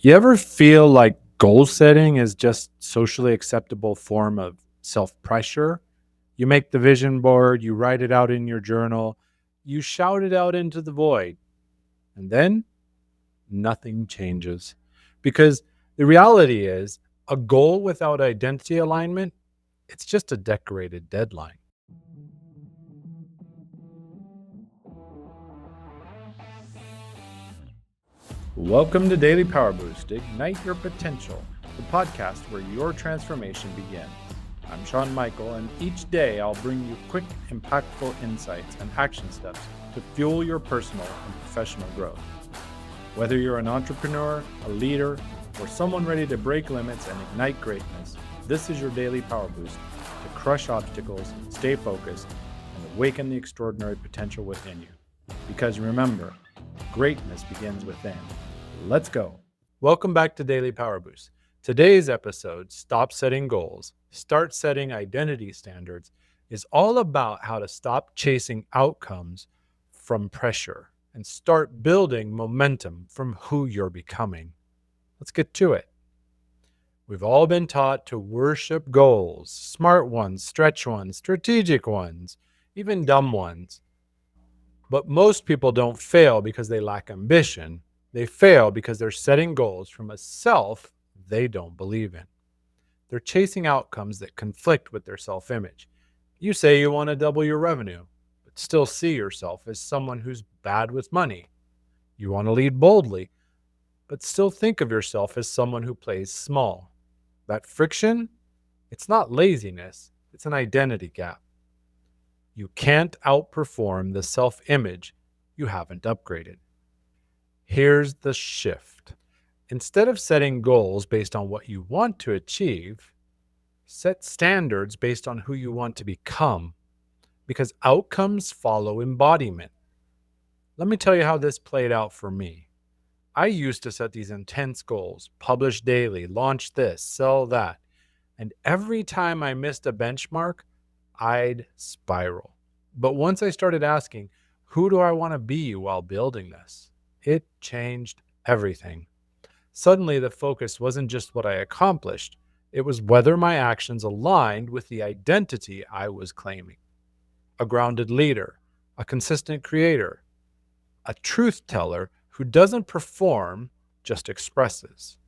You ever feel like goal setting is just socially acceptable form of self-pressure? You make the vision board, you write it out in your journal, you shout it out into the void, and then nothing changes. Because the reality is, a goal without identity alignment, it's just a decorated deadline. Welcome to Daily Power Boost, Ignite Your Potential, the podcast where your transformation begins. I'm Shawn Michael, and each day I'll bring you quick, impactful insights and action steps to fuel your personal and professional growth. Whether you're an entrepreneur, a leader, or someone ready to break limits and ignite greatness, this is your daily power boost to crush obstacles, stay focused, and awaken the extraordinary potential within you. Because remember, greatness begins within. Let's go. Welcome back to Daily Power Boost. Today's episode, Stop Setting Goals, Start Setting Identity Standards, is all about how to stop chasing outcomes from pressure and start building momentum from who you're becoming. Let's get to it. We've all been taught to worship goals, smart ones, stretch ones, strategic ones, even dumb ones. But most people don't fail because they lack ambition. They fail because they're setting goals from a self they don't believe in. They're chasing outcomes that conflict with their self-image. You say you want to double your revenue, but still see yourself as someone who's bad with money. You want to lead boldly, but still think of yourself as someone who plays small. That friction, it's not laziness, it's an identity gap. You can't outperform the self-image you haven't upgraded. Here's the shift. Instead of setting goals based on what you want to achieve, set standards based on who you want to become, because outcomes follow embodiment. Let me tell you how this played out for me. I used to set these intense goals, publish daily, launch this, sell that, and every time I missed a benchmark, I'd spiral. But once I started asking, who do I want to be while building this? It changed everything. Suddenly, the focus wasn't just what I accomplished, it was whether my actions aligned with the identity I was claiming. A grounded leader, a consistent creator, a truth teller who doesn't perform, just expresses.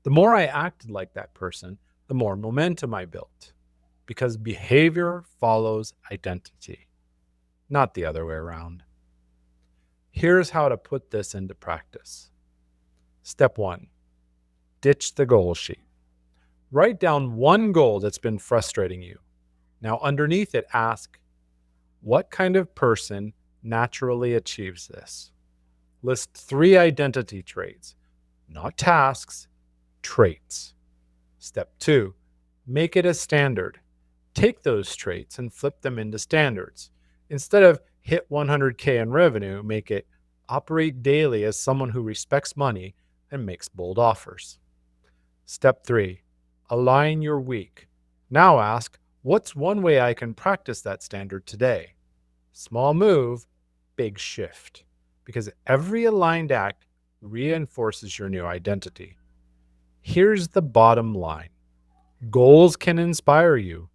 The more I acted like that person, the more momentum I built. Because behavior follows identity, not the other way around. Here's how to put this into practice. Step 1, ditch the goal sheet. Write down one goal that's been frustrating you. Now, underneath it, ask, what kind of person naturally achieves this? List 3 identity traits, not tasks, traits. Step 2, make it a standard. Take those traits and flip them into standards. Instead of hit 100K in revenue, make it operate daily as someone who respects money and makes bold offers. Step 3, align your week. Now ask, what's one way I can practice that standard today? Small move, big shift. Because every aligned act reinforces your new identity. Here's the bottom line. Goals can inspire you,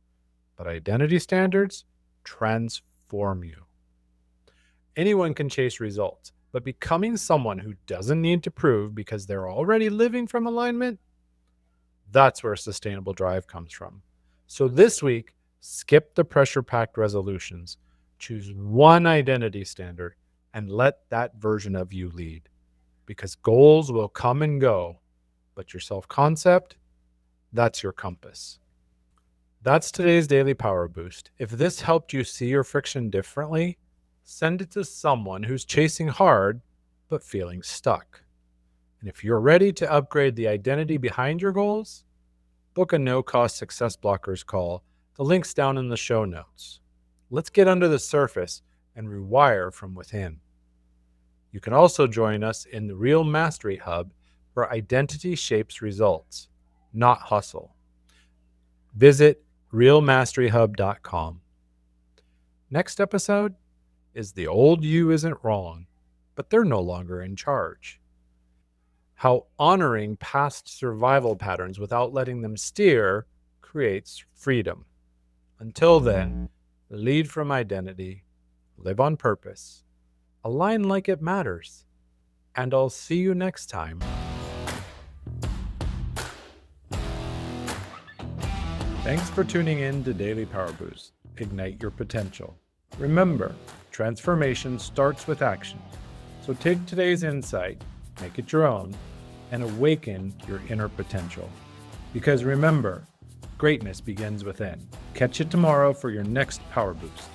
but identity standards transform you. Anyone can chase results, but becoming someone who doesn't need to prove because they're already living from alignment, that's where sustainable drive comes from. So this week, skip the pressure-packed resolutions. Choose one identity standard and let that version of you lead. Because goals will come and go, but your self-concept, that's your compass. That's today's Daily Power Boost. If this helped you see your friction differently, send it to someone who's chasing hard but feeling stuck. And if you're ready to upgrade the identity behind your goals, book a no-cost Success Blockers call. The link's down in the show notes. Let's get under the surface and rewire from within. You can also join us in the Real Mastery Hub, where identity shapes results, not hustle. Visit realmasteryhub.com. Next episode is The Old You Isn't Wrong, but they're no longer in charge. how honoring past survival patterns without letting them steer creates freedom. Until then, lead from identity, live on purpose, align like it matters, and I'll see you next time. Thanks for tuning in to Daily Power Boost. Ignite your potential. Remember, transformation starts with action. So take today's insight, make it your own, and awaken your inner potential. Because remember, greatness begins within. Catch you tomorrow for your next Power Boost.